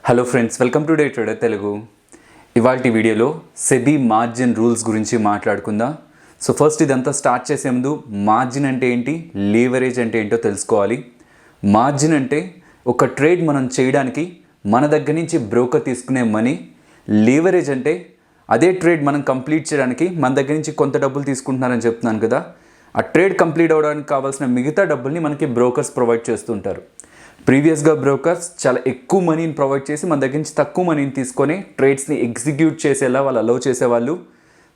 Hello friends, welcome to day trader Telugu. ఇవాల్టి వీడియోలో SEBI margin rules గురించి మాట్లాడుకుందాం. సో ఫస్ట్ ఇదంతా స్టార్ట్ చేసే ముందు మార్జిన్ అంటే ఏంటి, లీవరేజ్ అంటే ఏంటో తెలుసుకోవాలి. మార్జిన్ అంటే ఒక ట్రేడ్ మనం చేయడానికి మన దగ్గర నుంచి బ్రోకర్ తీసుకునే మనీ. లీవరేజ్ అంటే అదే ట్రేడ్ మనం కంప్లీట్ చేయడానికి మన దగ్గర నుంచి కొంత డబ్బులు తీసుకుంటున్నారని చెప్తున్నాను కదా, ఆ ట్రేడ్ కంప్లీట్ అవ్వడానికి కావాల్సిన మిగతా డబ్బుల్ని మనకి బ్రోకర్స్ ప్రొవైడ్ చేస్తుంటారు. ప్రీవియస్గా బ్రోకర్స్ చాలా ఎక్కువ మనీని ప్రొవైడ్ చేసి మన దగ్గర నుంచి తక్కువ మనీని తీసుకొని ట్రేడ్స్ని ఎగ్జిక్యూట్ చేసేలా వాళ్ళు అలౌ చేసేవాళ్ళు.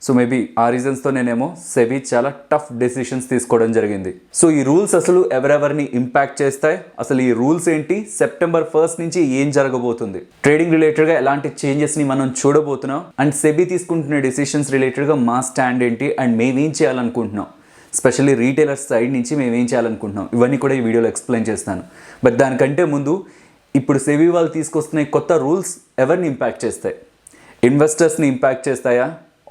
సో మేబీ ఆ రీజన్స్తో నేనేమో సెబీ చాలా టఫ్ డెసిషన్స్ తీసుకోవడం జరిగింది. సో ఈ రూల్స్ అసలు ఎవరెవరిని ఇంపాక్ట్ చేస్తాయి, అసలు ఈ రూల్స్ ఏంటి, సెప్టెంబర్ 1 నుంచి ఏం జరగబోతుంది, ట్రేడింగ్ రిలేటెడ్గా ఎలాంటి చేంజెస్ని మనం చూడబోతున్నాం, అండ్ సెబీ తీసుకుంటున్న డెసిషన్స్ రిలేటెడ్గా మా స్టాండ్ ఏంటి, అండ్ మేమేం చేయాలనుకుంటున్నాం, స్పెషల్లీ రీటైలర్స్ సైడ్ నుంచి మేము ఏం చేయాలనుకుంటున్నాం, ఇవన్నీ కూడా ఈ వీడియోలో ఎక్స్ప్లెయిన్ చేస్తాను. బట్ దానికంటే ముందు ఇప్పుడు సెబీ వాళ్ళు తీసుకొస్తున్న కొత్త రూల్స్ ఎవరిని ఇంపాక్ట్ చేస్తాయి? ఇన్వెస్టర్స్ని ఇంపాక్ట్ చేస్తాయా,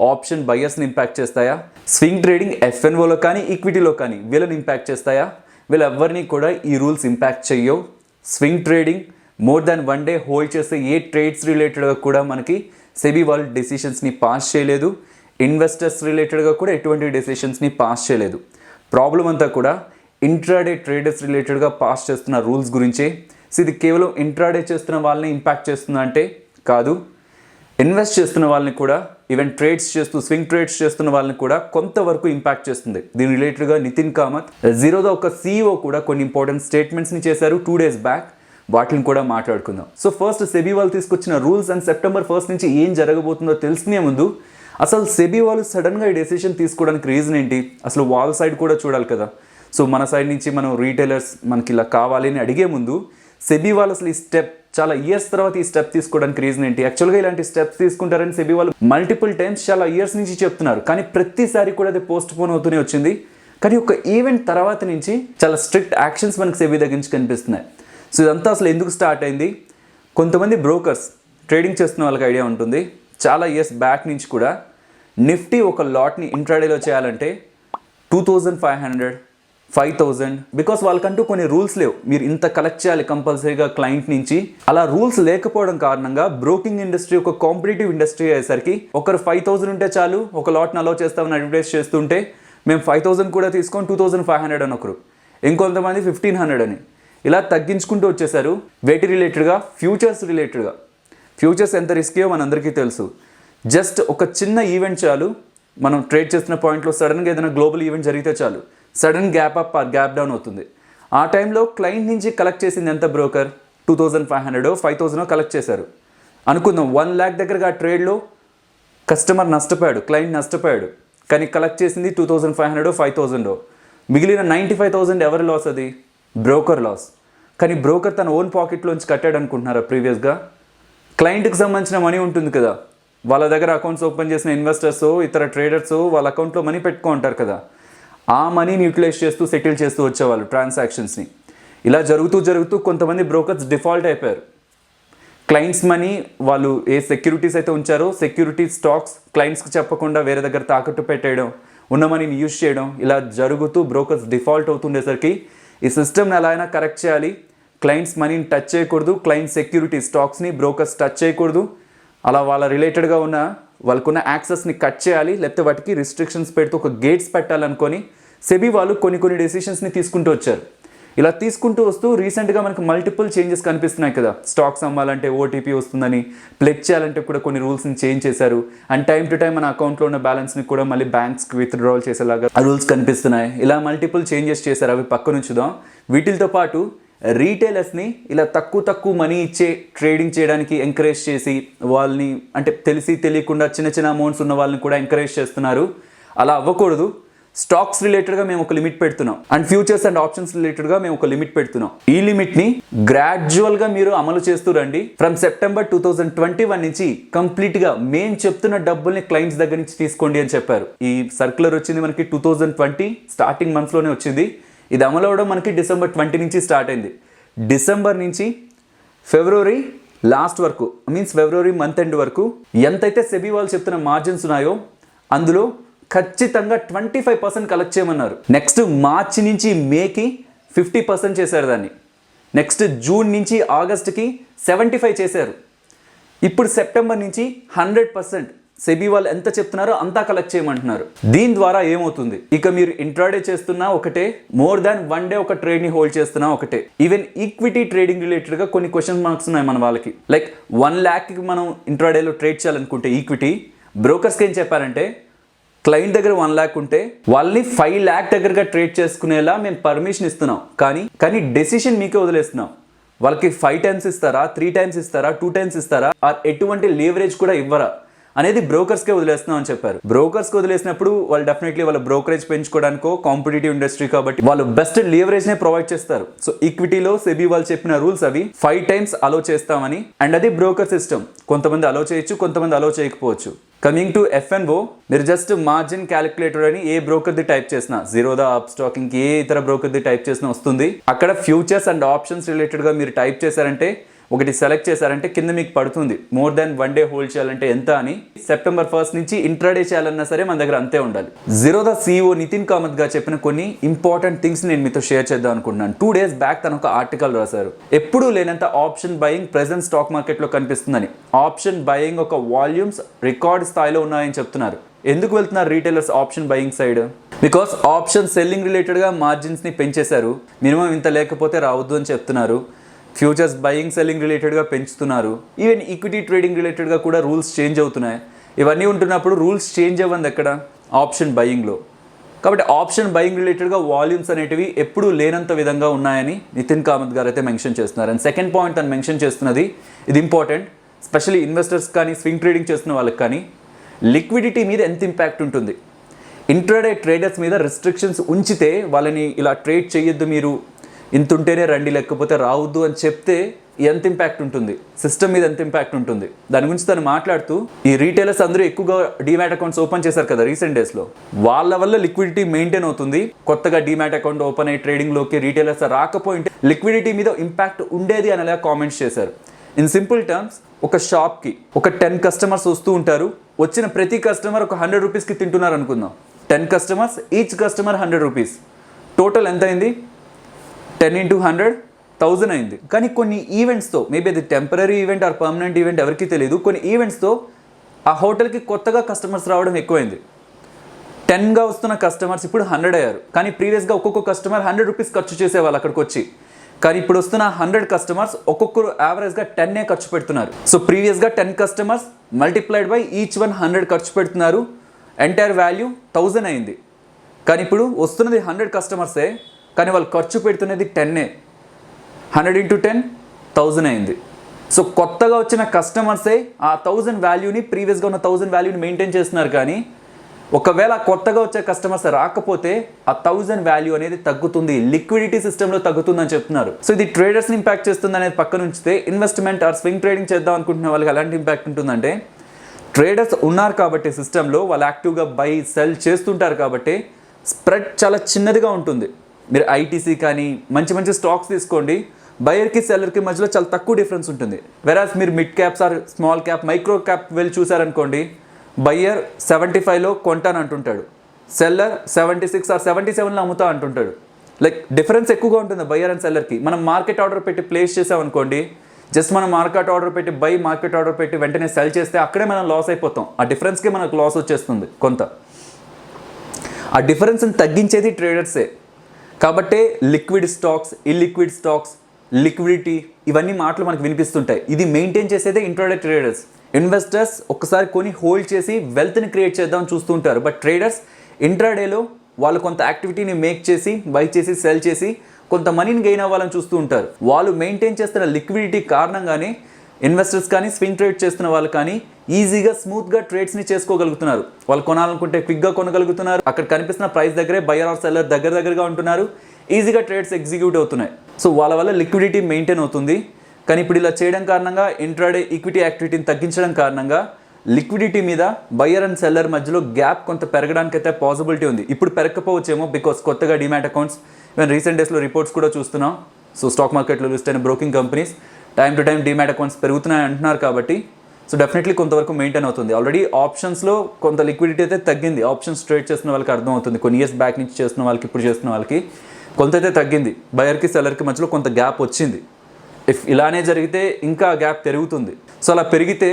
ఆప్షన్ బయర్స్ని ఇంపాక్ట్ చేస్తాయా, స్వింగ్ ట్రేడింగ్ ఎఫ్ఎన్ఓలో కానీ ఈక్విటీలో కానీ వీళ్ళని ఇంపాక్ట్ చేస్తాయా? వీళ్ళెవ్వరిని కూడా ఈ రూల్స్ ఇంపాక్ట్ చెయ్యవు. Swing trading more than 1 day hold చేసే ఏ ట్రేడ్స్ రిలేటెడ్గా కూడా మనకి సెబీ వాళ్ళు డెసిషన్స్ని పాస్ చేయలేదు. ఇన్వెస్టర్స్ రిలేటెడ్గా కూడా ఎటువంటి డెసిషన్స్ని పాస్ చేయలేదు. ప్రాబ్లం అంతా కూడా ఇంట్రాడే ట్రేడర్స్ రిలేటెడ్గా పాస్ చేస్తున్న రూల్స్ గురించే. సో ఇది కేవలం ఇంట్రాడే చేస్తున్న వాళ్ళని ఇంపాక్ట్ చేస్తుందా అంటే కాదు, ఇన్వెస్ట్ చేస్తున్న వాళ్ళని కూడా, ఈవెన్ ట్రేడ్స్ చేస్తూ స్వింగ్ ట్రేడ్స్ చేస్తున్న వాళ్ళని కూడా కొంతవరకు ఇంపాక్ట్ చేస్తుంది. దీని రిలేటెడ్గా నితిన్ కామత్, జీరోదా ఒక CEO కూడా కొన్ని ఇంపార్టెంట్ స్టేట్మెంట్స్ని చేశారు 2 days బ్యాక్. వాటిని కూడా మాట్లాడుకుందాం. సో ఫస్ట్ సెబీ వాళ్ళు తీసుకొచ్చిన రూల్స్ అండ్ సెప్టెంబర్ 1 నుంచి ఏం జరగబోతుందో తెలుసుకునే ముందు అసలు సెబీ వాళ్ళు సడన్గా ఈ డెసిషన్ తీసుకోవడానికి రీజన్ ఏంటి, అసలు వాళ్ళ సైడ్ కూడా చూడాలి కదా. సో మన సైడ్ నుంచి మనం రీటైలర్స్ మనకి ఇలా కావాలి అని అడిగే ముందు సెబీ వాళ్ళు అసలు ఈ స్టెప్ చాలా ఇయర్స్ తర్వాత ఈ స్టెప్ తీసుకోవడానికి రీజన్ ఏంటి? యాక్చువల్గా ఇలాంటి స్టెప్స్ తీసుకుంటారని సెబీ వాళ్ళు మల్టిపుల్ టైమ్స్ చాలా ఇయర్స్ నుంచి చెప్తున్నారు, కానీ ప్రతిసారి కూడా అది పోస్ట్ పోన్ అవుతూనే వచ్చింది. కానీ ఒక ఈవెంట్ తర్వాత నుంచి చాలా స్ట్రిక్ట్ యాక్షన్స్ మనకి సెబీ దగ్గర నుంచి కనిపిస్తున్నాయి. సో ఇదంతా అసలు ఎందుకు స్టార్ట్ అయింది? కొంతమంది బ్రోకర్స్ ట్రేడింగ్ చేస్తున్న వాళ్ళకి ఐడియా ఉంటుంది, చాలా ఇయర్స్ బ్యాక్ నుంచి కూడా నిఫ్టీ ఒక లాట్ని ఇంట్రాడేలో చేయాలంటే 2500, 5000, బికాస్ వాళ్ళకంటూ కొన్ని రూల్స్ లేవు, మీరు ఇంత కలెక్ట్ చేయాలి కంపల్సరీగా క్లయింట్ నుంచి. అలా రూల్స్ లేకపోవడం కారణంగా బ్రోకింగ్ ఇండస్ట్రీ ఒక కాంపిటేటివ్ ఇండస్ట్రీ అయ్యేసరికి ఒకరు 5000 ఉంటే చాలు ఒక లాట్ని అలౌ చేస్తామని అడ్వర్టైజ్ చేస్తుంటే మేము 5000 కూడా తీసుకొని 2500 అని ఒకరు, ఇంకొంతమంది 1500 అని, ఇలా తగ్గించుకుంటూ వచ్చేసారు. వేటి రిలేటెడ్గా? ఫ్యూచర్స్ రిలేటెడ్గా. ఫ్యూచర్స్ ఎంత రిస్కీయో మనందరికీ తెలుసు. జస్ట్ ఒక చిన్న ఈవెంట్ చాలు, మనం ట్రేడ్ చేస్తున్న పాయింట్లో సడన్గా ఏదైనా గ్లోబల్ ఈవెంట్ జరిగితే చాలు sudden gap up or gap down అవుతుంది. ఆ టైంలో క్లయింట్ నుంచి కలెక్ట్ చేసింది ఎంత బ్రోకర్? 2500, 5000 కలెక్ట్ చేశారు అనుకుందాం. 1 lakh దగ్గరగా ఆ ట్రేడ్లో కస్టమర్ నష్టపోయాడు, క్లయింట్ నష్టపోయాడు, కానీ కలెక్ట్ చేసింది 2500, 5000. మిగిలిన 95,000 ఎవరి లాస్? అది బ్రోకర్ లాస్. కానీ బ్రోకర్ తన ఓన్ పాకెట్లోంచి కట్టాడు అనుకుంటున్నారా? ప్రీవియస్గా క్లయింట్కి సంబంధించిన మనీ ఉంటుంది కదా, వాళ్ళ దగ్గర అకౌంట్స్ ఓపెన్ చేసిన ఇన్వెస్టర్స్, ఇతర ట్రేడర్స్ వాళ్ళ అకౌంట్లో మనీ పెట్టుకుంటారు కదా, ఆ మనీని యూటిలైజ్ చేస్తూ సెటిల్ చేస్తూ వచ్చేవాళ్ళు ట్రాన్సాక్షన్స్ని. ఇలా జరుగుతూ కొంతమంది బ్రోకర్స్ డిఫాల్ట్ అయిపోయారు. క్లయింట్స్ మనీ వాళ్ళు ఏ సెక్యూరిటీస్ అయితే ఉంచారో సెక్యూరిటీ స్టాక్స్ క్లయింట్స్కి చెప్పకుండా వేరే దగ్గర తాకట్టు పెట్టేయడం, ఉన్న మనీని యూజ్ చేయడం, ఇలా జరుగుతూ బ్రోకర్స్ డిఫాల్ట్ అవుతుండేసరికి ఈ సిస్టమ్ని ఎలా అయినా కరెక్ట్ చేయాలి, క్లయింట్స్ మనీని టచ్ చేయకూడదు, క్లయింట్ సెక్యూరిటీ స్టాక్స్ని బ్రోకర్స్ టచ్ చేయకూడదు, అలా వాళ్ళ రిలేటెడ్గా ఉన్న వాళ్ళకున్న యాక్సెస్ని కట్ చేయాలి, లేకపోతే వాటికి రిస్ట్రిక్షన్స్ పెడుతూ ఒక గేట్స్ పెట్టాలనుకొని సెబీ వాళ్ళు కొన్ని డెసిషన్స్ని తీసుకుంటూ వచ్చారు. ఇలా తీసుకుంటూ వస్తూ రీసెంట్గా మనకు మల్టిపుల్ చేంజెస్ కనిపిస్తున్నాయి కదా. స్టాక్స్ అమ్మాలంటే ఓటీపీ వస్తుందని, ప్లెజ్ చేయాలంటే కూడా కొన్ని రూల్స్ని చేంజ్ చేశారు, అండ్ టైం టు టైం మన అకౌంట్లో ఉన్న బ్యాలెన్స్ని కూడా మళ్ళీ బ్యాంక్స్కి విత్డ్రాల్ చేసేలాగా ఆ రూల్స్ కనిపిస్తున్నాయి. ఇలా మల్టిపుల్ చేంజెస్ చేశారు, అవి పక్క నుంచుదాం. వీటితో పాటు రీటైలర్స్ని ఇలా తక్కువ మనీ ఇచ్చే ట్రేడింగ్ చేయడానికి ఎంకరేజ్ చేసి వాళ్ళని, అంటే తెలిసి తెలియకుండా చిన్న అమౌంట్స్ ఉన్న వాళ్ళని కూడా ఎంకరేజ్ చేస్తున్నారు. అలా అవ్వకూడదు. స్టాక్స్ రిలేటెడ్గా మేము ఒక లిమిట్ పెడుతున్నాం, అండ్ ఫ్యూచర్స్ అండ్ ఆప్షన్స్ రిలేటెడ్గా మేము ఒక లిమిట్ పెడుతున్నాం. ఈ లిమిట్ని గ్రాడ్యువల్గా మీరు అమలు చేస్తూ రండి. ఫ్రమ్ సెప్టెంబర్ 2021 నుంచి కంప్లీట్గా మేము చెప్తున్న డబ్బుల్ని క్లయింట్స్ దగ్గర నుంచి తీసుకోండి అని చెప్పారు. ఈ సర్క్యులర్ వచ్చింది మనకి 2020 స్టార్టింగ్ మంత్స్లోనే వచ్చింది. ఇది అమలు అవ్వడం మనకి December 20 నుంచి స్టార్ట్ అయింది. డిసెంబర్ నుంచి ఫిబ్రవరి లాస్ట్ వరకు, మీన్స్ ఫిబ్రవరి మంత్ ఎండ్ వరకు ఎంతైతే సెబీ వాళ్ళు చెప్తున్న మార్జిన్స్ ఉన్నాయో అందులో ఖచ్చితంగా 25% కలెక్ట్ చేయమన్నారు. నెక్స్ట్ మార్చి నుంచి మేకి 50% చేశారు దాన్ని. నెక్స్ట్ జూన్ నుంచి ఆగస్ట్కి 75 చేశారు. ఇప్పుడు సెప్టెంబర్ నుంచి 100% సెబీ వాళ్ళు ఎంత చెప్తున్నారో అంతా కలెక్ట్ చేయమంటున్నారు. దీని ద్వారా ఏమవుతుంది, ఇక మీరు ఇంట్రాడే చేస్తున్నా ఒకటే, మోర్ దాన్ 1 డే ఒక ట్రేడ్ ని హోల్డ్ చేస్తున్నా ఒకటే. ఈవెన్ ఈక్విటీ ట్రేడింగ్ రిలేటెడ్ గా కొన్ని క్వశ్చన్ మార్క్స్ ఉన్నాయి మన వాళ్ళకి. లైక్ 1 lakh కి మనం ఇంట్రాడేలో ట్రేడ్ చేయాలనుకుంటే ఈక్విటీ, బ్రోకర్స్కి ఏం చెప్పారంటే క్లయింట్ దగ్గర 1 lakh ఉంటే వాళ్ళని 5 lakh దగ్గరగా ట్రేడ్ చేసుకునేలా మేము పర్మిషన్ ఇస్తున్నాం. కానీ డెసిషన్ మీకే వదిలేస్తున్నాం. వాళ్ళకి 5 times ఇస్తారా, 3 times ఇస్తారా, 2 times ఇస్తారా, ఎటువంటి లీవరేజ్ కూడా ఇవ్వరా అనేది బ్రోకర్స్కే వదిలేస్తున్నాం అని చెప్పారు. బ్రోకర్స్కి వదిలేసినప్పుడు వాళ్ళు డెఫినెట్లీ వాళ్ళ బ్రోకరేజ్ పెంచుకోవడానికో, కాంపిటేటివ్ ఇండస్ట్రీ కాబట్టి వాళ్ళు బెస్ట్ లీవరేజ్ నే ప్రొవైడ్ చేస్తారు. సో ఈక్విటీలో సెబీ వాళ్ళు చెప్పిన రూల్స్ అవి 5 times అలో చేస్తామని. అండ్ అది బ్రోకర్ సిస్టమ్, కొంతమంది అలో చేయొచ్చు, కొంతమంది అలో చేయకపోవచ్చు. కమింగ్ టు FNO, మీరు జస్ట్ మార్జిన్ క్యాలిక్యులేటర్ అని ఏ బ్రోకర్ది టైప్ చేసినా, జీరోదా, అప్ స్టాకింగ్ ఏ ఇతర బ్రోకర్ది టైప్ చేసినా వస్తుంది. అక్కడ ఫ్యూచర్స్ అండ్ ఆప్షన్స్ రిలేటెడ్గా మీరు టైప్ చేశారంటే, ఒకటి సెలెక్ట్ చేశారంటే కింద మీకు పడుతుంది మోర్ దాన్ 1 day హోల్డ్ చేయాలంటే ఎంత అని. సెప్టెంబర్ 1st నుంచి ఇంట్రాడే చేయాలన్నా సరే మన దగ్గర అంతే ఉండాలి. జీరోదా CEO నితిన్ కామత్ గారు చెప్పిన కొన్ని ఇంపార్టెంట్ థింగ్స్ నేను మీతో షేర్ చేద్దాం అనుకుంటున్నాను. 2 days బ్యాక్ తను ఒక ఆర్టికల్ రాశారు. ఎప్పుడూ లేనంత ఆప్షన్ బయింగ్ ప్రెజెంట్ స్టాక్ మార్కెట్లో కనిపిస్తుందని. ఆప్షన్ బయింగ్ ఒక వాల్యూమ్స్ రికార్డ్ స్థాయిలో ఉన్నాయని చెప్తున్నారు. ఎందుకు వెళ్తున్నారు retailers option buying side? Because option selling రిలేటెడ్గా మార్జిన్స్ని పెంచేశారు. మినిమం ఇంత లేకపోతే రావద్దు అని చెప్తున్నారు. ఫ్యూచర్స్ బయింగ్ సెల్లింగ్ రిలేటెడ్గా పెంచుతున్నారు. ఈవెన్ ఈక్విటీ ట్రేడింగ్ రిలేటెడ్గా కూడా రూల్స్ చేంజ్ అవుతున్నాయి. ఇవన్నీ ఉంటున్నప్పుడు రూల్స్ చేంజ్ అవ్వంది ఎక్కడ? ఆప్షన్ బయింగ్లో. కాబట్టి ఆప్షన్ బయింగ్ రిలేటెడ్గా వాల్యూమ్స్ అనేటివి ఎప్పుడూ లేనంత విధంగా ఉన్నాయని నితిన్ కామత్ గారు అయితే మెన్షన్ చేస్తున్నారు. అండ్ సెకండ్ పాయింట్ తను మెన్షన్ చేస్తున్నది, ఇది ఇంపార్టెంట్, స్పెషల్లీ ఇన్వెస్టర్స్ కానీ స్వింగ్ ట్రేడింగ్ చేస్తున్న వాళ్ళకి కానీ, లిక్విడిటీ మీద ఎంత ఇంపాక్ట్ ఉంటుంది. ఇంట్రాడే ట్రేడర్స్ మీద రిస్ట్రిక్షన్స్ ఉంచితే, వాళ్ళని ఇలా ట్రేడ్ చేయొద్దు, మీరు ఇంత ఉంటేనే రండి లేకపోతే రావద్దు అని చెప్తే ఎంత ఇంపాక్ట్ ఉంటుంది, సిస్టమ్ మీద ఎంత ఇంపాక్ట్ ఉంటుంది. దాని గురించి తను మాట్లాడుతూ, ఈ రీటైలర్స్ అందరూ ఎక్కువగా డీమ్యాట్ అకౌంట్స్ ఓపెన్ చేశారు కదా రీసెంట్ డేస్లో, వాళ్ళ వల్ల లిక్విడిటీ మెయింటైన్ అవుతుంది. కొత్తగా డీమ్యాట్ అకౌంట్ ఓపెన్ అయ్యి ట్రేడింగ్లోకి రీటైలర్స్ రాకపోయింటే లిక్విడిటీ మీద ఇంపాక్ట్ ఉండేది అనేలా కామెంట్స్ చేశారు. ఇన్ సింపుల్ టర్మ్స్, ఒక షాప్కి ఒక 10 customers వస్తూ ఉంటారు. వచ్చిన ప్రతి కస్టమర్ ఒక 100 rupeesకి తింటున్నారు అనుకుందాం. 10 customers, each customer 100 rupees. Total ఎంత అయింది? 10 into 100, 1000 అయింది. కానీ కొన్ని ఈవెంట్స్తో, మేబీ అది temporary event are permanent event ఎవరికి తెలియదు, కొన్ని ఈవెంట్స్తో ఆ హోటల్కి కొత్తగా కస్టమర్స్ రావడం ఎక్కువైంది. 10గా వస్తున్న కస్టమర్స్ ఇప్పుడు 100 అయ్యారు. కానీ ప్రీవియస్గా ఒక్కొక్క కస్టమర్ 100 rupees ఖర్చు చేసేవాళ్ళు అక్కడికి వచ్చి. కానీ ఇప్పుడు వస్తున్న 100 customers ఒక్కొక్కరు యావరేజ్గా 10 ఖర్చు పెడుతున్నారు. సో ప్రీవియస్గా 10 customers మల్టిప్లైడ్ బై ఈచ్ 100 ఖర్చు పెడుతున్నారు. ఎంటైర్ వాల్యూ 1000 అయింది. కానీ ఇప్పుడు వస్తున్నది 100 customers, కానీ వాళ్ళు ఖర్చు పెడుతున్నది 10. 100 into 10, 1000 అయింది. సో కొత్తగా వచ్చిన కస్టమర్సే ఆ 1000 వాల్యూని, ప్రీవియస్గా ఉన్న 1000 వాల్యూని మెయింటైన్ చేస్తున్నారు. కానీ ఒకవేళ కొత్తగా వచ్చే కస్టమర్స్ రాకపోతే ఆ 1000 వాల్యూ అనేది తగ్గుతుంది, లిక్విడిటీ సిస్టంలో తగ్గుతుందని చెప్తున్నారు. సో ఇది ట్రేడర్స్ని ఇంపాక్ట్ చేస్తుంది అనేది పక్కన ఉంచితే, ఇన్వెస్ట్మెంట్ ఆర్ స్వింగ్ ట్రేడింగ్ చేద్దాం అనుకుంటున్న వాళ్ళకి ఎలాంటి ఇంపాక్ట్ ఉంటుందంటే, ట్రేడర్స్ ఉన్నారు కాబట్టి సిస్టంలో, వాళ్ళు యాక్టివ్గా బై సెల్ చేస్తుంటారు కాబట్టి స్ప్రెడ్ చాలా చిన్నదిగా ఉంటుంది. మీరు ఐటీసీ కానీ మంచి మంచి స్టాక్స్ తీసుకోండి, బయర్కి సెల్లర్కి మధ్యలో చాలా తక్కువ డిఫరెన్స్ ఉంటుంది. వెరాస్ మీరు mid caps or small cap, micro cap వెళ్ళి చూసారనుకోండి, బయ్యర్ 75లో కొంటాను అంటుంటాడు, సెల్లర్ 76 ఆర్ 77లో అమ్ముతా అంటుంటాడు. లైక్ డిఫరెన్స్ ఎక్కువగా ఉంటుంది బయ్యర్ అండ్ సెల్లర్కి. మనం మార్కెట్ ఆర్డర్ పెట్టి ప్లేస్ చేసామనుకోండి, జస్ట్ మనం మార్కెట్ ఆర్డర్ పెట్టి బై, మార్కెట్ ఆర్డర్ పెట్టి వెంటనే సెల్ చేస్తే అక్కడే మనం లాస్ అయిపోతాం. ఆ డిఫరెన్స్కే మనకు లాస్ వచ్చేస్తుంది కొంత. ఆ డిఫరెన్స్ని తగ్గించేది ట్రేడర్సే. కాబట్టే liquid stocks, illiquid stocks, liquidity, ఇవన్నీ మాటలు మనకు వినిపిస్తుంటాయి. ఇది మెయింటైన్ చేసేదే ఇంట్రాడే ట్రేడర్స్. ఇన్వెస్టర్స్ ఒక్కసారి కొని హోల్డ్ చేసి వెల్త్ని క్రియేట్ చేద్దాం చూస్తుంటారు. బట్ ట్రేడర్స్ ఇంట్రాడేలో వాళ్ళు కొంత యాక్టివిటీని మేక్ చేసి, బై చేసి, సెల్ చేసి కొంత మనీని గెయిన్ అవ్వాలని చూస్తూ ఉంటారు. వాళ్ళు మెయింటైన్ చేస్తున్న లిక్విడిటీ కారణంగానే ఇన్వెస్టర్స్ కానీ స్వింగ్ ట్రేడ్ చేస్తున్న వాళ్ళు కానీ ఈజీగా స్మూత్గా ట్రేడ్స్ని చేసుకోగలుగుతున్నారు. వాళ్ళు కొనాలనుకుంటే క్విక్గా కొనగలుగుతున్నారు. అక్కడ కనిపిస్తున్న ప్రైస్ దగ్గరే బయర్ ఆర్ సెల్లర్ దగ్గరగా ఉంటున్నారు. ఈజీగా ట్రేడ్స్ ఎగ్జిక్యూట్ అవుతున్నాయి. సో వాళ్ళ వల్ల లిక్విడిటీ మెయింటైన్ అవుతుంది. కానీ ఇప్పుడు ఇలా చేయడం కారణంగా, ఇంట్రాడే ఈక్విటీ యాక్టివిటీని తగ్గించడం కారణంగా లిక్విడిటీ మీద బయర్ అండ్ సెల్లర్ మధ్యలో గ్యాప్ కొంత పెరగడానికి అయితే పాసిబిలిటీ ఉంది. ఇప్పుడు పెరగకపోవచ్చేమో, బికాస్ కొత్తగా డిమాట్ అకౌంట్స్, మేము రీసెంట్ డేస్లో రిపోర్ట్స్ కూడా చూస్తున్నాం. సో స్టాక్ మార్కెట్లో లిస్ట్ అయిన broking companies time to time demat accounts పెరుగుతున్నాయి అంటున్నారు. కాబట్టి సో డెఫినెట్లీ కొంతవరకు మెయింటైన్ అవుతుంది. ఆల్రెడీ ఆప్షన్స్లో కొంత లిక్విడిటీ అయితే తగ్గింది. ఆప్షన్స్ ట్రేడ్ చేస్తున్న వాళ్ళకి అర్థం అవుతుంది. కొన్ని ఇయర్స్ బ్యాక్ నుంచి చేస్తున్న వాళ్ళకి, ఇప్పుడు చేస్తున్న వాళ్ళకి కొంత అయితే తగ్గింది. బయర్కి సెల్లర్కి మధ్యలో కొంత గ్యాప్ వచ్చింది. ఇఫ్ ఇలానే జరిగితే ఇంకా గ్యాప్ పెరుగుతుంది. సో అలా పెరిగితే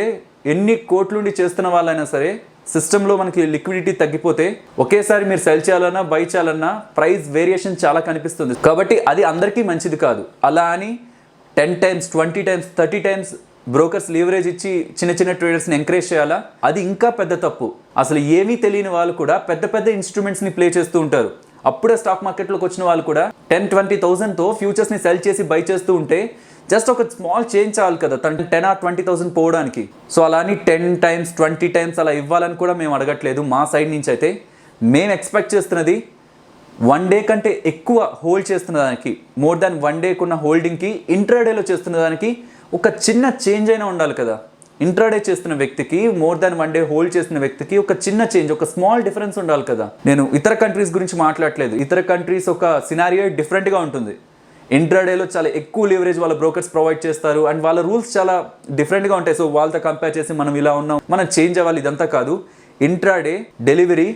ఎన్ని కోట్లుండి చేస్తున్న వాళ్ళైనా సరే సిస్టంలో మనకి లిక్విడిటీ తగ్గిపోతే ఒకేసారి మీరు సెల్ చేయాలన్నా బై చేయాలన్నా ప్రైస్ వేరియేషన్ చాలా కనిపిస్తుంది. కాబట్టి అది అందరికీ మంచిది కాదు. అలా అని 10 times 20 times 30 times brokers leverage ఇచ్చి చిన్న చిన్న ట్రేడర్స్ని ఎంకరేజ్ చేయాలా? అది ఇంకా పెద్ద తప్పు. అసలు ఏమీ తెలియని వాళ్ళు కూడా పెద్ద పెద్ద ఇన్స్ట్రుమెంట్స్ని ప్లే చేస్తూ ఉంటారు. అప్పుడే స్టాక్ మార్కెట్లోకి వచ్చిన వాళ్ళు కూడా 10-20,000తో ఫ్యూచర్స్ని సెల్ చేసి బై చేస్తూ ఉంటే జస్ట్ ఒక స్మాల్ చేంజ్ చాలు కదా 10 or 20,000 పోవడానికి. సో అలా అని 10 times 20 times అలా ఇవ్వాలని కూడా మేము అడగట్లేదు. మా సైడ్ నుంచి అయితే మేము ఎక్స్పెక్ట్ చేస్తున్నది 1 day కంటే ఎక్కువ హోల్డ్ చేస్తున్న దానికి, మోర్ దాన్ 1 day ఉన్న హోల్డింగ్కి ఇంట్రాడేలో చేస్తున్న దానికి ఒక చిన్న చేంజ్ అయినా ఉండాలి కదా. ఇంట్రాడే చేస్తున్న వ్యక్తికి మోర్ దాన్ 1 day హోల్డ్ చేస్తున్న వ్యక్తికి ఒక చిన్న చేంజ్, ఒక స్మాల్ డిఫరెన్స్ ఉండాలి కదా. నేను ఇతర కంట్రీస్ గురించి మాట్లాడలేదు. ఇతర కంట్రీస్ ఒక సినారియో డిఫరెంట్గా ఉంటుంది. ఇంట్రాడేలో చాలా ఎక్కువ లివరేజ్ వాళ్ళ బ్రోకర్స్ ప్రొవైడ్ చేస్తారు అండ్ వాళ్ళ రూల్స్ చాలా డిఫరెంట్గా ఉంటాయి. సో వాళ్ళతో కంపేర్ చేసి మనం ఇలా ఉన్నాం, మనం చేంజ్ అవ్వాలి, ఇదంతా కాదు. ఇంట్రాడే డెలివరీ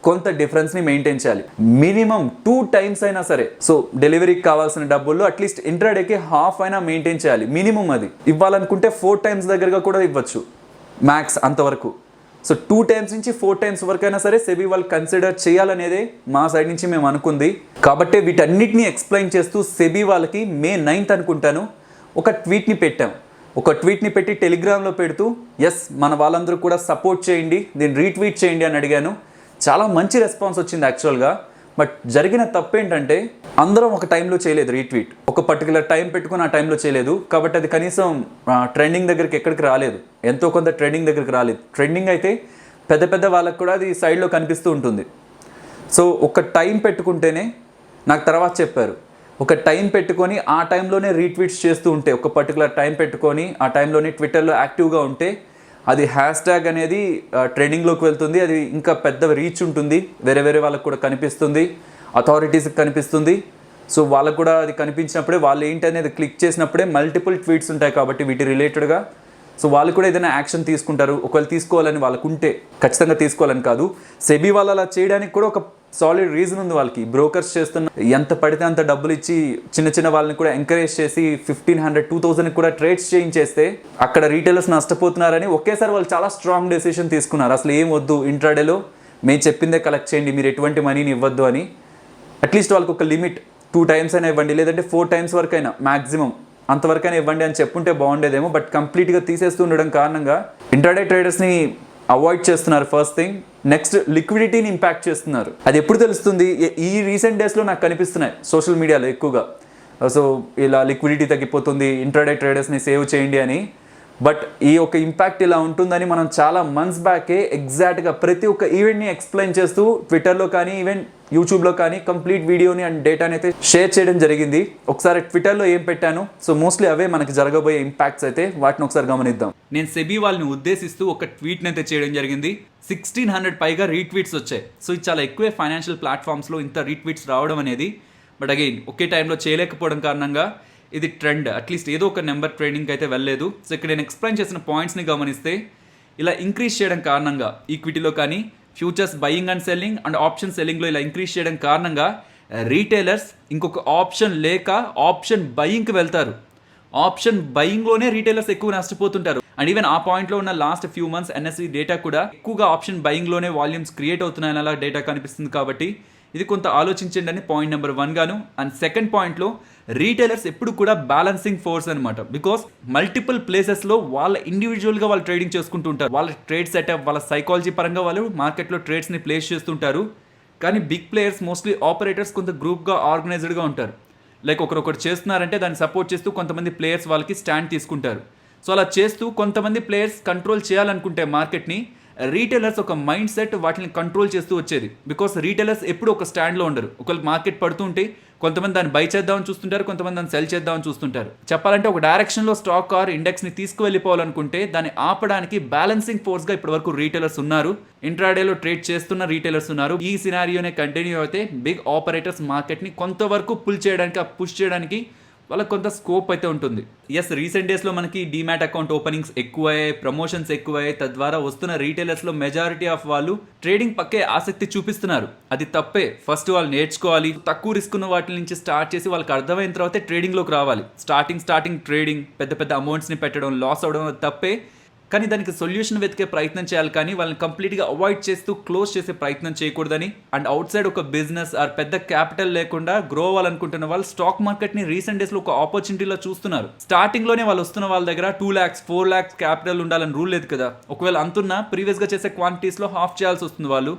కొంత డిఫరెన్స్ని మెయింటైన్ చేయాలి. మినిమం 2 times అయినా సరే. సో డెలివరీకి కావాల్సిన డబ్బుల్లో అట్లీస్ట్ ఇంట్రాడేకి హాఫ్ అయినా మెయింటైన్ చేయాలి. మినిమం అది ఇవ్వాలనుకుంటే 4 times దగ్గరగా కూడా ఇవ్వచ్చు మ్యాక్స్ అంతవరకు. సో 2 times నుంచి 4 times వరకైనా సరే సెబీ వాళ్ళు కన్సిడర్ చేయాలనేదే మా సైడ్ నుంచి మేము అనుకుంది. కాబట్టి వీటన్నిటిని ఎక్స్ప్లెయిన్ చేస్తూ సెబీ వాళ్ళకి May 9th అనుకుంటాను ఒక ట్వీట్ని పెట్టాం. ఒక ట్వీట్ని పెట్టి టెలిగ్రామ్లో పెడుతూ ఎస్ మన వాళ్ళందరూ కూడా సపోర్ట్ చేయండి, దీన్ని రీట్వీట్ చేయండి అని అడిగాను. చాలా మంచి రెస్పాన్స్ వచ్చింది యాక్చువల్గా. బట్ జరిగిన తప్పు ఏంటంటే అందరం ఒక టైంలో చేయలేదు రీట్వీట్. ఒక పర్టికులర్ టైం పెట్టుకుని ఆ టైంలో చేయలేదు. కాబట్టి అది కనీసం ట్రెండింగ్ దగ్గరికి ఎక్కడికి రాలేదు, ఎంతో కొంత ట్రెండింగ్ దగ్గరికి రాలేదు. ట్రెండింగ్ అయితే పెద్ద పెద్ద వాళ్ళకు కూడా అది సైడ్లో కనిపిస్తూ ఉంటుంది. సో ఒక టైం పెట్టుకుంటేనే, నాకు తర్వాత చెప్పారు, ఒక టైం పెట్టుకొని ఆ టైంలోనే రీట్వీట్స్ చేస్తూ ఉంటే, ఒక పర్టికులర్ టైం పెట్టుకొని ఆ టైంలోనే ట్విట్టర్లో యాక్టివ్గా ఉంటే అది హ్యాష్ ట్యాగ్ అనేది ట్రెండింగ్లోకి వెళ్తుంది. అది ఇంకా పెద్ద రీచ్ ఉంటుంది, వేరే వేరే వాళ్ళకు కూడా కనిపిస్తుంది, అథారిటీస్కి కనిపిస్తుంది. సో వాళ్ళకు కూడా అది కనిపించినప్పుడే వాళ్ళు ఏంటి అనేది క్లిక్ చేసినప్పుడే మల్టిపుల్ ట్వీట్స్ ఉంటాయి కాబట్టి వీటి రిలేటెడ్గా. సో వాళ్ళు కూడా ఏదైనా యాక్షన్ తీసుకుంటారు. ఒకవేళ తీసుకోవాలని వాళ్ళకు ఉంటే, ఖచ్చితంగా తీసుకోవాలని కాదు. సెబీ వాళ్ళు అలా చేయడానికి కూడా ఒక సాలిడ్ రీజన్ ఉంది వాళ్ళకి. బ్రోకర్స్ చేస్తున్న ఎంత పడితే అంత డబ్బులు ఇచ్చి చిన్న చిన్న వాళ్ళని కూడా ఎంకరేజ్ చేసి 1,500, 2,000 కూడా ట్రేడ్స్ చేయించేస్తే అక్కడ రీటైలర్స్ నష్టపోతున్నారని ఒకేసారి వాళ్ళు చాలా స్ట్రాంగ్ డెసిషన్ తీసుకున్నారు. అసలు ఏం వద్దు, ఇంట్రాడేలో మేము చెప్పిందే కలెక్ట్ చేయండి, మీరు ఎటువంటి మనీని ఇవ్వద్దు అని. అట్లీస్ట్ వాళ్ళకి ఒక లిమిట్ 2 times అయినా ఇవ్వండి, లేదంటే 4 times వరకైనా మ్యాక్సిమం అంతవరకైనా ఇవ్వండి అని చెప్పుంటే బాగుండేదేమో. బట్ కంప్లీట్గా తీసేస్తూ ఉండడం కారణంగా ఇంట్రాడే ట్రేడర్స్ని అవాయిడ్ చేస్తున్నారు. First thing. నెక్స్ట్, లిక్విడిటీని ఇంపాక్ట్ చేస్తున్నారు. అది ఎప్పుడు తెలుస్తుంది? ఈ రీసెంట్ డేస్లో నాకు కనిపిస్తున్నాయి సోషల్ మీడియాలో ఎక్కువగా. సో ఇలా లిక్విడిటీ తగ్గిపోతుంది, ఇంట్రాడే ట్రేడర్స్ని సేవ్ చేయండి అని. బట్ ఈ ఒక ఇంపాక్ట్ ఇలా ఉంటుందని మనం చాలా మంత్స్ బ్యాకే ఎగ్జాక్ట్గా ప్రతి ఒక్క ఈవెంట్ని ఎక్స్ప్లెయిన్ చేస్తూ ట్విట్టర్లో కానీ ఈవెన్ యూట్యూబ్లో కానీ కంప్లీట్ వీడియోని అండ్ డేటాని అయితే షేర్ చేయడం జరిగింది. ఒకసారి ట్విట్టర్లో ఏం పెట్టాను, సో మోస్ట్లీ అవే మనకి జరగబోయే ఇంపాక్ట్స్ అయితే, వాటిని ఒకసారి గమనిద్దాం. నేను సెబీ వాళ్ళని ఉద్దేశిస్తూ ఒక ట్వీట్ని అయితే చేయడం జరిగింది. 1,600 పైగా రీట్వీట్స్ వచ్చాయి. సో ఇది చాలా ఎక్కువే ఫైనాన్షియల్ ప్లాట్ఫామ్స్లో ఇంత రీట్వీట్స్ రావడం అనేది. బట్ అగైన్ ఒకే టైంలో చేయలేకపోవడం కారణంగా ఇది ట్రెండ్, అట్లీస్ట్ ఏదో ఒక నెంబర్ ట్రేడింగ్కి అయితే వెళ్ళలేదు. సో ఇక్కడ నేను ఎక్స్ప్లెయిన్ చేసిన పాయింట్స్ని గమనిస్తే ఇలా ఇంక్రీజ్ చేయడం కారణంగా ఈక్విటీలో కానీ futures buying and selling and option సెల్లింగ్లో ఇలా ఇంక్రీజ్ చేయడం కారణంగా రీటైలర్స్ ఇంకొక ఆప్షన్ లేక ఆప్షన్ బయింగ్కి వెళ్తారు. ఆప్షన్ బయింగ్లోనే రీటైలర్స్ ఎక్కువ నష్టపోతుంటారు. అండ్ ఈవెన్ ఆ పాయింట్లో ఉన్న last few months NSE data కూడా ఎక్కువగా ఆప్షన్ బయింగ్లోనే వాల్యూమ్స్ క్రియేట్ అవుతున్నాయని అలా డేటా కనిపిస్తుంది. కాబట్టి ఇది కొంత ఆలోచించండి అని పాయింట్ నెంబర్ 1 గాను. అండ్ సెకండ్ పాయింట్లో రీటైలర్స్ ఎప్పుడు కూడా బ్యాలెన్సింగ్ ఫోర్స్ అనమాట. బికాస్ మల్టిపుల్ ప్లేసెస్లో వాళ్ళ ఇండివిజువల్గా వాళ్ళు ట్రేడింగ్ చేసుకుంటూ ఉంటారు. వాళ్ళ ట్రేడ్ సెటప్, వాళ్ళ సైకాలజీ పరంగా వాళ్ళు మార్కెట్లో ట్రేడ్స్ని ప్లేస్ చేస్తుంటారు. కానీ బిగ్ ప్లేయర్స్ మోస్ట్లీ ఆపరేటర్స్ కొంత గ్రూప్గా ఆర్గనైజ్డ్గా ఉంటారు. లైక్ ఒకరొకరు చేస్తున్నారంటే దాన్ని సపోర్ట్ చేస్తూ కొంతమంది ప్లేయర్స్ వాళ్ళకి స్టాండ్ తీసుకుంటారు. సో అలా చేస్తూ కొంతమంది ప్లేయర్స్ కంట్రోల్ చేయాలనుకుంటే మార్కెట్ని, రీటైలర్స్ ఒక మైండ్ సెట్ వాటిని కంట్రోల్ చేస్తూ వచ్చేది. బికాస్ రీటైలర్స్ ఎప్పుడు ఒక స్టాండ్లో ఉండరు. ఒకవేళ మార్కెట్ పడుతుంటే కొంతమంది దాన్ని బై చేద్దామని చూస్తుంటారు, కొంతమంది దాన్ని సెల్ చేద్దామని చూస్తుంటారు. చెప్పాలంటే ఒక డైరెక్షన్లో స్టాక్ ఆర్ ఇండెక్స్ని తీసుకువెళ్ళిపోవాలనుకుంటే దాన్ని ఆపడానికి బ్యాలెన్సింగ్ ఫోర్స్గా ఇప్పటివరకు రీటైలర్స్ ఉన్నారు. ఇంట్రాడేలో ట్రేడ్ చేస్తున్న రీటైలర్స్ ఉన్నారు. ఈ సినారియోనే కంటిన్యూ అయితే బిగ్ ఆపరేటర్స్ మార్కెట్ని కొంతవరకు పుల్ చేయడానికి, పుష్ చేయడానికి వాళ్ళకి కొంత స్కోప్ అయితే ఉంటుంది. ఎస్, రీసెంట్ డేస్లో మనకి డీమ్యాట్ అకౌంట్ ఓపెనింగ్స్ ఎక్కువయ్యాయి, ప్రమోషన్స్ ఎక్కువయ్యాయి. తద్వారా వస్తున్న రీటైలర్స్లో మెజారిటీ ఆఫ్ వాళ్ళు ట్రేడింగ్ పక్కే ఆసక్తి చూపిస్తున్నారు. అది తప్పే. ఫస్ట్ వాళ్ళు నేర్చుకోవాలి. తక్కువ రిస్క్ ఉన్న వాటి నుంచి స్టార్ట్ చేసి వాళ్ళకి అర్థమైన తర్వాతే ట్రేడింగ్లోకి రావాలి. స్టార్టింగ్ ట్రేడింగ్ పెద్ద పెద్ద అమౌంట్స్ని పెట్టడం, లాస్ అవడం అది తప్పే. కానీ దానికి సొల్యూషన్ వెతికే ప్రయత్నం చేయాలి, కానీ వాళ్ళని కంప్లీట్గా అవాయిడ్ చేస్తూ క్లోజ్ చేసే ప్రయత్నం చేయకూడదని. అండ్ అవుట్ సైడ్ ఒక బిజినెస్ ఆర్ పెద్ద క్యాపిటల్ లేకుండా గ్రో అవ్వాలనుకుంటున్న వాళ్ళు స్టాక్ మార్కెట్ని రీసెంట్ డేస్లో ఒక ఆపర్చునిటీలో చూస్తున్నారు. స్టార్టింగ్లోనే వాళ్ళు వస్తున్న వాళ్ళ దగ్గర 2 lakhs 4 lakhs క్యాపిటల్ ఉండాలని రూల్ లేదు కదా. ఒకవేళ అంతున్నా ప్రీవియస్గా చేసే క్వాంటిటీస్లో హాఫ్ చేయాల్సి వస్తుంది వాళ్ళు.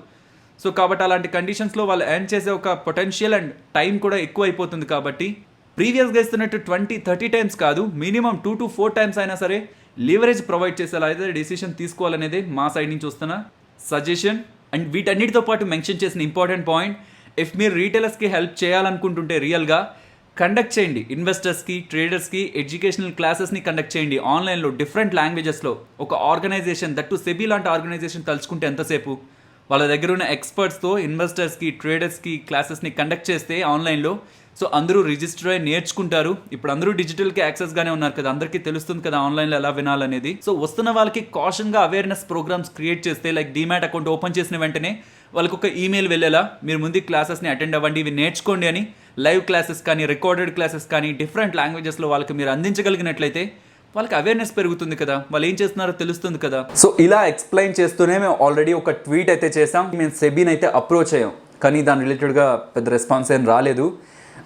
సో కాబట్టి అలాంటి కండిషన్స్లో వాళ్ళు ఎర్న్ చేసే ఒక పొటెన్షియల్ అండ్ టైం కూడా ఎక్కువ అయిపోతుంది. కాబట్టి ప్రీవియస్గా ఇస్తున్నట్టు 20-30 times కాదు, మినిమం 2 to 4 times అయినా సరే లీవరేజ్ ప్రొవైడ్ చేసేలా అయితే డెసిషన్ తీసుకోవాలనేది మా సైడ్ నుంచి వస్తున్న సజెషన్. అండ్ వీటన్నిటితో పాటు మెన్షన్ చేసిన ఇంపార్టెంట్ పాయింట్, ఇఫ్ మీరు రీటైలర్స్కి హెల్ప్ చేయాలనుకుంటుంటే రియల్గా కండక్ట్ చేయండి. ఇన్వెస్టర్స్కి, ట్రేడర్స్కి ఎడ్యుకేషనల్ క్లాసెస్ని కండక్ట్ చేయండి ఆన్లైన్లో, డిఫరెంట్ లాంగ్వేజెస్లో. ఒక ఆర్గనైజేషన్, దట్టు సెబీ లాంటి ఆర్గనైజేషన్ తలుచుకుంటే ఎంతసేపు, వాళ్ళ దగ్గర ఉన్న ఎక్స్పర్ట్స్తో ఇన్వెస్టర్స్కి, ట్రేడర్స్కి క్లాసెస్ని కండక్ట్ చేస్తే ఆన్లైన్లో, సో అందరూ రిజిస్టర్ అయ్యి నేర్చుకుంటారు. ఇప్పుడు అందరూ డిజిటల్కి యాక్సెస్గానే ఉన్నారు కదా, అందరికీ తెలుస్తుంది కదా ఆన్లైన్లో ఎలా వినాలనేది. సో వస్తున్న వాళ్ళకి కాషన్గా అవేర్నెస్ ప్రోగ్రామ్స్ క్రియేట్ చేస్తే, లైక్ డీమ్యాట్ అకౌంట్ ఓపెన్ చేసిన వెంటనే వాళ్ళకి ఒక ఈమెయిల్ వెళ్ళేలా, మీరు ముందు క్లాసెస్ని అటెండ్ అవ్వండి, ఇవి నేర్చుకోండి అని లైవ్ క్లాసెస్ కానీ, రికార్డెడ్ క్లాసెస్ కానీ డిఫరెంట్ లాంగ్వేజెస్లో వాళ్ళకి మీరు అందించగలిగినట్లయితే వాళ్ళకి అవేర్నెస్ పెరుగుతుంది కదా, వాళ్ళు ఏం చేస్తున్నారో తెలుస్తుంది కదా. సో ఇలా ఎక్స్ప్లెయిన్ చేస్తూనే మేము ఆల్రెడీ ఒక ట్వీట్ అయితే చేసాం. మేము సెబీని అయితే అప్రోచ్ అయ్యాం, కానీ దాని రిలేటెడ్గా పెద్ద రెస్పాన్స్ ఏం రాలేదు.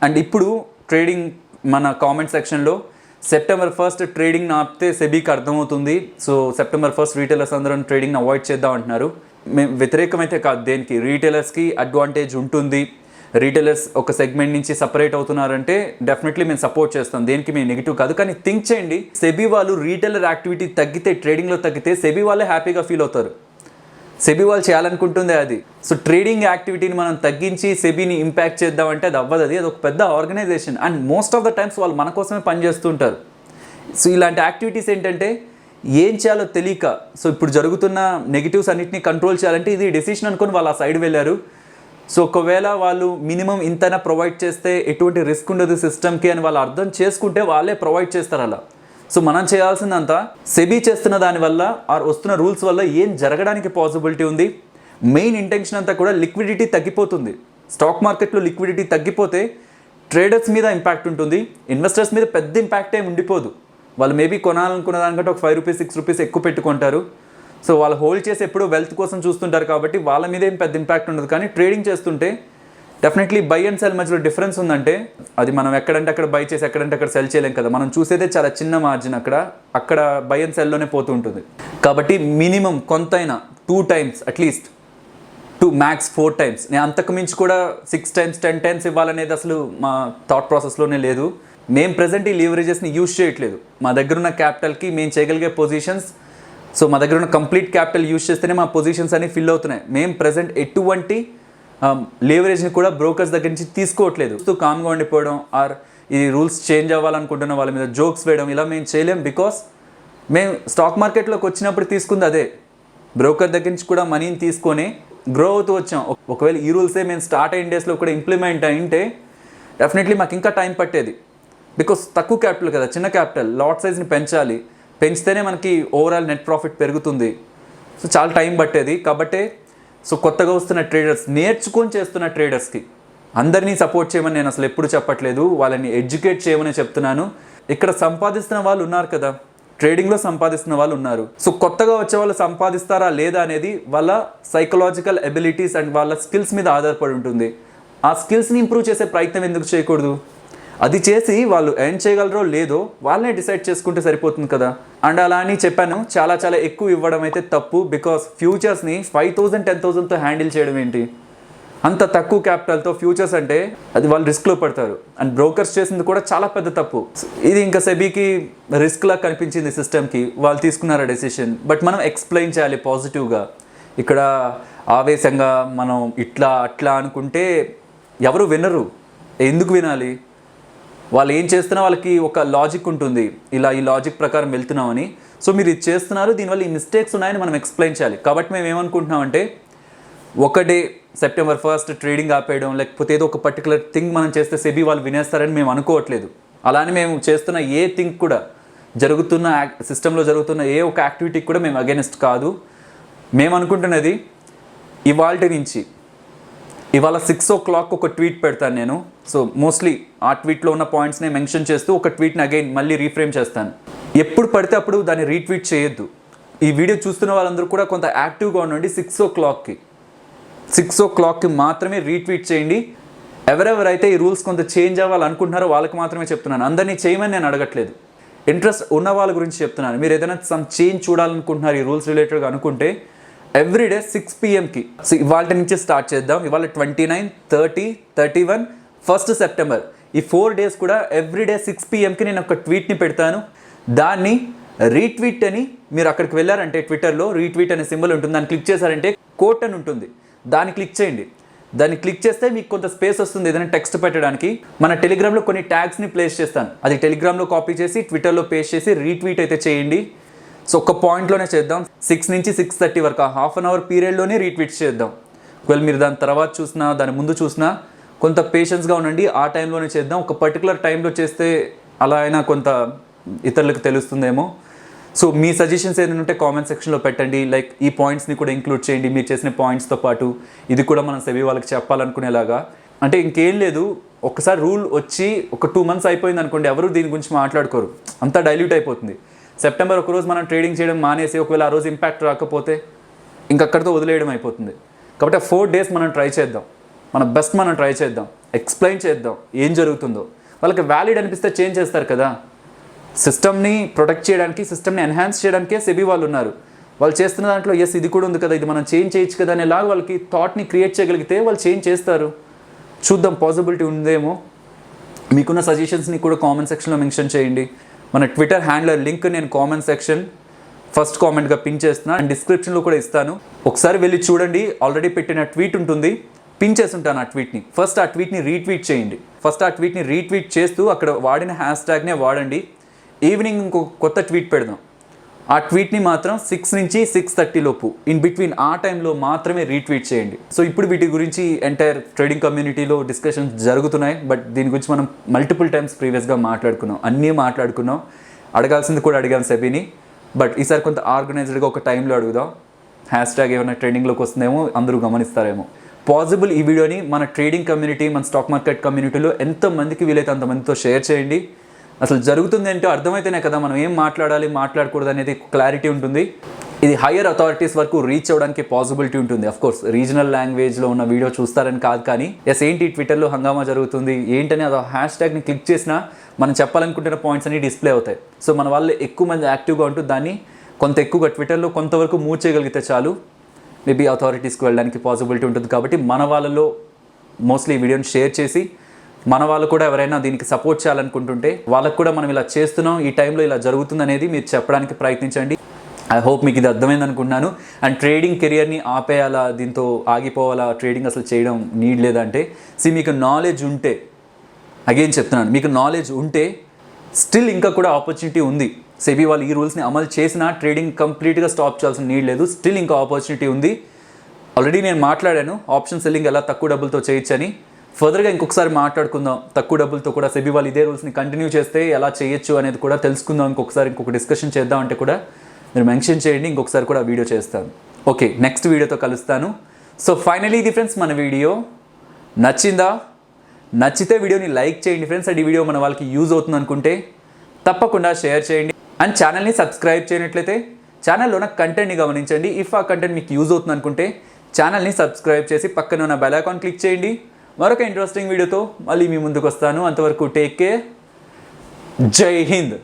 అండ్ ఇప్పుడు ట్రేడింగ్ మన కామెంట్ సెక్షన్లో September 1st ట్రేడింగ్ ఆపితే సెబీకి అర్థమవుతుంది. సో September 1st రీటైలర్స్ అందరం ట్రేడింగ్ని అవాయిడ్ చేద్దాం అంటున్నారు. మేము వ్యతిరేకమైతే కాదు, దేనికి రీటైలర్స్కి అడ్వాంటేజ్ ఉంటుంది. రీటైలర్స్ ఒక సెగ్మెంట్ నుంచి సపరేట్ అవుతున్నారంటే డెఫినెట్లీ మేము సపోర్ట్ చేస్తాం, దేనికి మేము నెగిటివ్ కాదు. కానీ థింక్ చేయండి, సెబీ వాళ్ళు రీటైలర్ యాక్టివిటీ తగ్గితే, ట్రేడింగ్లో తగ్గితే సెబీ వాళ్ళే హ్యాపీగా ఫీల్ అవుతారు. సెబీ వాళ్ళు చేయాలనుకుంటుందే అది. సో ట్రేడింగ్ యాక్టివిటీని మనం తగ్గించి సెబీని ఇంపాక్ట్ చేద్దామంటే అది అవ్వదు. అది ఒక పెద్ద organization and most of the times వాళ్ళు మన కోసమే పనిచేస్తుంటారు. సో ఇలాంటి యాక్టివిటీస్ ఏంటంటే ఏం చేయాలో తెలియక, సో ఇప్పుడు జరుగుతున్న నెగిటివ్స్ అన్నింటినీ కంట్రోల్ చేయాలంటే ఇది డెసిషన్ అనుకొని వాళ్ళు ఆ సైడ్ వెళ్ళారు. సో ఒకవేళ వాళ్ళు మినిమం ఇంతైనా ప్రొవైడ్ చేస్తే ఎటువంటి రిస్క్ ఉండదు సిస్టమ్కి అని వాళ్ళు అర్థం చేసుకుంటే వాళ్ళే ప్రొవైడ్ చేస్తారు అలా. సో మనం చేయాల్సిందంతా సెబీ చేస్తున్న దానివల్ల ఆర్ వస్తున్న రూల్స్ వల్ల ఏం జరగడానికి పాసిబిలిటీ ఉంది. మెయిన్ ఇంటెన్షన్ అంతా కూడా లిక్విడిటీ తగ్గిపోతుంది. స్టాక్ మార్కెట్లో లిక్విడిటీ తగ్గిపోతే ట్రేడర్స్ మీద ఇంపాక్ట్ ఉంటుంది, ఇన్వెస్టర్స్ మీద పెద్ద ఇంపాక్ట్ ఏమి ఉండిపోదు. వాళ్ళు మేబీ కొనాలనుకున్న దానికంటే ఒక 5 రూపీస్ 6 రూపీస్ ఎక్కువ పెట్టుకుంటారు. సో వాళ్ళు హోల్డ్ చేసి ఎప్పుడూ వెల్త్ కోసం చూస్తుంటారు కాబట్టి వాళ్ళ మీద ఏం పెద్ద ఇంపాక్ట్ ఉండదు. కానీ ట్రేడింగ్ చేస్తుంటే డెఫినెట్లీ బై అండ్ సెల్ మధ్యలో డిఫరెన్స్ ఉందంటే అది మనం ఎక్కడంటే అక్కడ బై చేసి ఎక్కడంటే అక్కడ సెల్ చేయలేం కదా. మనం చూసేదే చాలా చిన్న మార్జిన్, అక్కడ బై అండ్ సెల్లోనే పోతూ ఉంటుంది. కాబట్టి మినిమం కొంతైనా 2 times అట్లీస్ట్, 2 max 4 times, నేను అంతకు మించి కూడా 6 times 10 times ఇవ్వాలనేది అసలు మా థాట్ ప్రాసెస్లోనే లేదు. మేము ప్రజెంట్ ఈ లీవరేజెస్ని యూజ్ చేయట్లేదు. మా దగ్గర ఉన్న క్యాపిటల్కి మేము చేయగలిగే పొజిషన్స్, సో మా దగ్గర ఉన్న కంప్లీట్ క్యాపిటల్ యూజ్ చేస్తేనే మా పొజిషన్స్ అన్ని ఫిల్ అవుతున్నాయి. మేము ప్రజెంట్ ఎటువంటి లేవరేజ్ని కూడా బ్రోకర్స్ దగ్గర నుంచి తీసుకోవట్లేదు. కామ్గా ఉండిపోవడం ఆర్ ఈ రూల్స్ చేంజ్ అవ్వాలనుకుంటున్న వాళ్ళ మీద జోక్స్ వేయడం ఇలా మేము చేయలేం. బికాస్ మేము స్టాక్ మార్కెట్లోకి వచ్చినప్పుడు తీసుకుంది అదే, బ్రోకర్ దగ్గర నుంచి కూడా మనీని తీసుకొని గ్రో అవుతూ వచ్చాం. ఒకవేళ ఈ రూల్సే మేము స్టార్ట్ అయిన డేస్లో కూడా ఇంప్లిమెంట్ అయింటే డెఫినెట్లీ మాకు ఇంకా టైం పట్టేది. బికాస్ తక్కువ క్యాపిటల్ కదా, చిన్న క్యాపిటల్, లాట్ సైజ్ని పెంచాలి, పెంచితేనే మనకి ఓవరాల్ నెట్ ప్రాఫిట్ పెరుగుతుంది. సో చాలా టైం పట్టేది. కాబట్టి సో కొత్తగా వస్తున్న ట్రేడర్స్, నేర్చుకొని చేస్తున్న ట్రేడర్స్కి అందరినీ సపోర్ట్ చేయమని నేను అసలు ఎప్పుడు చెప్పట్లేదు, వాళ్ళని ఎడ్యుకేట్ చేయమని చెప్తున్నాను. ఇక్కడ సంపాదిస్తున్న వాళ్ళు ఉన్నారు కదా, ట్రేడింగ్లో సంపాదిస్తున్న వాళ్ళు ఉన్నారు. సో కొత్తగా వచ్చే వాళ్ళు సంపాదిస్తారా లేదా అనేది వాళ్ళ సైకలాజికల్ ఎబిలిటీస్ అండ్ వాళ్ళ స్కిల్స్ మీద ఆధారపడి ఉంటుంది. ఆ స్కిల్స్ని ఇంప్రూవ్ చేసే ప్రయత్నం ఎందుకు చేయకూడదు? అది చేసి వాళ్ళు ఎర్న్ చేయగలరో లేదో వాళ్ళనే డిసైడ్ చేసుకుంటే సరిపోతుంది కదా. అండ్ అలా అని చెప్పాను, చాలా చాలా ఎక్కువ ఇవ్వడం అయితే తప్పు. బికాస్ ఫ్యూచర్స్ని 5,000 10,000తో హ్యాండిల్ చేయడం ఏంటి, అంత తక్కువ క్యాపిటల్తో ఫ్యూచర్స్ అంటే అది వాళ్ళు రిస్క్లో పడతారు. అండ్ బ్రోకర్స్ చేసింది కూడా చాలా పెద్ద తప్పు. ఇది ఇంకా సెబీకి రిస్క్లా కనిపించింది సిస్టమ్కి, వాళ్ళు తీసుకున్నారు డెసిషన్. బట్ మనం ఎక్స్ప్లెయిన్ చేయాలి పాజిటివ్గా. ఇక్కడ ఆవేశంగా మనం ఇట్లా అట్లా అనుకుంటే ఎవరు వినరు. ఎందుకు వినాలి? వాళ్ళు ఏం చేస్తున్నా వాళ్ళకి ఒక లాజిక్ ఉంటుంది, ఇలా ఈ లాజిక్ ప్రకారం వెళ్తున్నామని. సో మీరు ఇది చేస్తున్నారు, దీనివల్ల ఈ మిస్టేక్స్ ఉన్నాయని మనం ఎక్స్ప్లెయిన్ చేయాలి. కాబట్టి మేము ఏమనుకుంటున్నామంటే ఒక డే September 1st ట్రేడింగ్ ఆపేయడం, లేకపోతే ఏదో ఒక పర్టికులర్ థింగ్ మనం చేస్తే సెబీ వాళ్ళు వినేస్తారని మేము అనుకోవట్లేదు. అలానే మేము చేస్తున్న ఏ థింగ్ కూడా జరుగుతున్న సిస్టంలో జరుగుతున్న ఏ ఒక యాక్టివిటీకి కూడా మేము అగైనెస్ట్ కాదు. మేము అనుకుంటున్నది ఇవాళ 6 o'clock ఒక ట్వీట్ పెడతాను నేను. సో మోస్ట్లీ ఆ ట్వీట్లో ఉన్న పాయింట్స్ని మెన్షన్ చేస్తూ ఒక ట్వీట్ని అగైన్ మళ్ళీ రీఫ్రేమ్ చేస్తాను. ఎప్పుడు పడితే అప్పుడు దాన్ని రీట్వీట్ చేయొద్దు. ఈ వీడియో చూస్తున్న వాళ్ళందరూ కూడా కొంత యాక్టివ్గా ఉండండి. 6 o'clockకి మాత్రమే రీట్వీట్ చేయండి. ఎవరెవరైతే ఈ రూల్స్ కొంత చేంజ్ అవ్వాలనుకుంటున్నారో వాళ్ళకి మాత్రమే చెప్తున్నాను. అందరినీ చేయమని నేను అడగట్లేదు. ఇంట్రెస్ట్ ఉన్న వాళ్ళ గురించి చెప్తున్నాను. మీరు ఏదైనా సమ్ చేంజ్ చూడాలనుకుంటున్నారు ఈ రూల్స్ రిలేటెడ్గా అనుకుంటే ఎవ్రీడే 6 PMకి ఇవాళ నుంచి స్టార్ట్ చేద్దాం. ఇవాళ 29, 30, 31, 1st September ఈ 4 days కూడా ఎవ్రీడే 6 PMకి నేను ఒక ట్వీట్ని పెడతాను. దాన్ని రీట్వీట్ అని మీరు అక్కడికి వెళ్ళారంటే ట్విట్టర్లో రీట్వీట్ అనే సింబల్ ఉంటుంది. దాన్ని క్లిక్ చేశారంటే కోట్ అని ఉంటుంది. దాన్ని క్లిక్ చేయండి. దాన్ని క్లిక్ చేస్తే మీకు కొంత స్పేస్ వస్తుంది ఏదైనా టెక్స్ట్ పెట్టడానికి. మన టెలిగ్రామ్లో కొన్ని ట్యాగ్స్ని ప్లేస్ చేస్తాను. అది టెలిగ్రామ్లో కాపీ చేసి ట్విట్టర్లో పేస్ట్ చేసి రీట్వీట్ అయితే చేయండి. సో ఒక్క పాయింట్లోనే చేద్దాం. 6 నుంచి 6:30 వరకు ఆ ½ an hour పీరియడ్లోనే రీట్వీట్ చేద్దాం. ఒకవేళ మీరు దాని తర్వాత చూసినా దాని ముందు చూసినా కొంత పేషెన్స్గా ఉండండి. ఆ టైంలోనే చేద్దాం. ఒక పర్టికులర్ టైంలో చేస్తే అలా అయినా కొంత ఇతరులకు తెలుస్తుందేమో. సో మీ సజెషన్స్ ఏదైనా ఉంటే కామెంట్ సెక్షన్లో పెట్టండి. లైక్ ఈ పాయింట్స్ని కూడా ఇంక్లూడ్ చేయండి మీరు చేసిన పాయింట్స్తో పాటు. ఇది కూడా మనం సెబీ వాళ్ళకి చెప్పాలనుకునేలాగా. అంటే ఇంకేం లేదు, ఒకసారి రూల్ వచ్చి ఒక 2 months అయిపోయింది అనుకోండి, ఎవరు దీని గురించి మాట్లాడుకోరు. అంతా డైల్యూట్ అయిపోతుంది. సెప్టెంబర్ ఒకరోజు మనం ట్రేడింగ్ చేయడం మానేసి ఒకవేళ ఆ రోజు ఇంపాక్ట్ రాకపోతే ఇంకక్కడితో వదిలేయడం అయిపోతుంది. కాబట్టి 4 days మనం ట్రై చేద్దాం. మన బెస్ట్ మనం ట్రై చేద్దాం. ఎక్స్ప్లెయిన్ చేద్దాం ఏం జరుగుతుందో. వాళ్ళకి వ్యాలిడ్ అనిపిస్తే చేంజ్ చేస్తారు కదా. సిస్టమ్ని ప్రొటెక్ట్ చేయడానికి, సిస్టమ్ని ఎన్హాన్స్ చేయడానికే సెబీ వాళ్ళు ఉన్నారు. వాళ్ళు చేస్తున్న దాంట్లో ఎస్ ఇది కూడా ఉంది కదా, ఇది మనం చేంజ్ చేయొచ్చు కదా అనేలాగా వాళ్ళకి థాట్ని క్రియేట్ చేయగలిగితే వాళ్ళు చేంజ్ చేస్తారు. చూద్దాం, పాసిబిలిటీ ఉందేమో. మీకున్న సజెషన్స్ని కూడా కామెంట్ సెక్షన్లో మెన్షన్ చేయండి. మన ట్విట్టర్ హ్యాండ్లర్ లింక్ నేను కామెంట్ సెక్షన్ ఫస్ట్ కామెంట్గా పిన్ చేస్తున్నాను అండ్ డిస్క్రిప్షన్లో కూడా ఇస్తాను. ఒకసారి వెళ్ళి చూడండి. ఆల్రెడీ పెట్టిన ట్వీట్ ఉంటుంది, పిన్ చేసి ఉంటాను ఆ ట్వీట్ని. ఫస్ట్ ఆ ట్వీట్ని రీట్వీట్ చేయండి. ఫస్ట్ ఆ ట్వీట్ని రీట్వీట్ చేస్తూ అక్కడ వాడిన హ్యాష్ట్యాగ్నే వాడండి. ఈవినింగ్ ఇంకొక కొత్త ట్వీట్ పెడదాం. ఆ ట్వీట్ని మాత్రం 6 నుంచి 6:30 లోపు ఇన్ బిట్వీన్ ఆ టైంలో మాత్రమే రీట్వీట్ చేయండి. సో ఇప్పుడు వీటి గురించి ఎంటైర్ ట్రేడింగ్ కమ్యూనిటీలో డిస్కషన్స్ జరుగుతున్నాయి. బట్ దీని గురించి మనం మల్టిపుల్ టైమ్స్ ప్రీవియస్గా మాట్లాడుకున్నాం, అన్నీ మాట్లాడుకున్నాం. అడగాల్సింది కూడా అడిగాం సెబీని. బట్ ఈసారి కొంత ఆర్గనైజ్డ్గా ఒక టైంలో అడుగుదాం. హ్యాష్ట్యాగ్ ఏమైనా ట్రెండింగ్లోకి వస్తుందేమో, అందరూ గమనిస్తారేమో. పాసిబుల్ ఈ వీడియోని మన ట్రేడింగ్ కమ్యూనిటీ, మన స్టాక్ మార్కెట్ కమ్యూనిటీలో ఎంతమందికి వీలైతే అంతమందితో షేర్ చేయండి. అసలు జరుగుతుంది ఏంటో అర్థమైతేనే కదా మనం ఏం మాట్లాడాలి మాట్లాడకూడదు అనేది క్లారిటీ ఉంటుంది. ఇది హయ్యర్ అథారిటీస్ వరకు రీచ్ అవ్వడానికి పాసిబిలిటీ ఉంటుంది. అఫ్కోర్స్ రీజనల్ లాంగ్వేజ్లో ఉన్న వీడియో చూస్తారని కాదు, కానీ ఏంటి ట్విట్టర్లో హంగామా జరుగుతుంది ఏంటని అది హ్యాష్ట్యాగ్ని క్లిక్ చేసినా మనం చెప్పాలనుకుంటున్న పాయింట్స్ అన్ని డిస్ప్లే అవుతాయి. సో మన వాళ్ళు ఎక్కువ మంది యాక్టివ్గా ఉంటూ దాన్ని కొంత ఎక్కువగా ట్విట్టర్లో కొంతవరకు మూవ్ చేయగలిగితే చాలు, మేబీ అథారిటీస్కి వెళ్ళడానికి పాసిబిలిటీ ఉంటుంది. కాబట్టి మన వాళ్ళలో మోస్ట్లీ ఈ వీడియోని షేర్ చేసి మన వాళ్ళు కూడా ఎవరైనా దీనికి సపోర్ట్ చేయాలనుకుంటుంటే వాళ్ళకు కూడా మనం ఇలా చేస్తున్నాం, ఈ టైంలో ఇలా జరుగుతుంది అనేది మీరు చెప్పడానికి ప్రయత్నించండి. ఐ హోప్ మీకు ఇది అర్థమైంది అనుకుంటున్నాను. అండ్ ట్రేడింగ్ కెరియర్ని ఆపేయాలా, దీంతో ఆగిపోవాలా, ట్రేడింగ్ అసలు చేయడం నీడ్ లేదంటే మీకు నాలెడ్జ్ ఉంటే, అగైన్ చెప్తున్నాను, మీకు నాలెడ్జ్ ఉంటే స్టిల్ ఇంకా కూడా ఆపర్చునిటీ ఉంది. సెబీ వాళ్ళు ఈ రూల్స్ని అమలు చేసినా ట్రేడింగ్ కంప్లీట్గా స్టాప్ చేయాల్సిన నీడ్ లేదు. స్టిల్ ఇంకా ఆపర్చునిటీ ఉంది. ఆల్రెడీ నేను మాట్లాడాను ఆప్షన్ సెల్లింగ్ ఎలా తక్కువ డబ్బులతో చేయొచ్చని. ఫర్దర్గా ఇంకొకసారి మాట్లాడుకుందాం. తక్కువ డబ్బులతో కూడా సెబీ వాళ్ళు ఇదే రూల్స్ని కంటిన్యూ చేస్తే ఎలా చేయొచ్చు అనేది కూడా తెలుసుకుందాం. ఇంకొక డిస్కషన్ చేద్దాం అంటే కూడా మీరు మెన్షన్ చేయండి, ఇంకొకసారి కూడా వీడియో చేస్తాను. ఓకే, నెక్స్ట్ వీడియోతో కలుస్తాను. సో ఫైనలీ ఇది ఫ్రెండ్స్, మన వీడియో నచ్చిందా? నచ్చితే వీడియోని లైక్ చేయండి ఫ్రెండ్స్. అండ్ ఈ వీడియో మన వాళ్ళకి యూజ్ అవుతుంది అనుకుంటే తప్పకుండా షేర్ చేయండి. అండ్ ఛానల్ని సబ్స్క్రైబ్ చేయనట్లయితే ఛానల్లో ఉన్న కంటెంట్ని గమనించండి. ఇఫ్ ఆ కంటెంట్ మీకు యూజ్ అవుతుంది అనుకుంటే ఛానల్ని సబ్స్క్రైబ్ చేసి పక్కన ఉన్న బెల్ ఐకాన్ క్లిక్ చేయండి. మరొక ఇంట్రెస్టింగ్ వీడియోతో మళ్ళీ మీ ముందుకు వస్తాను. అంతవరకు టేక్ కేర్. జై హింద్.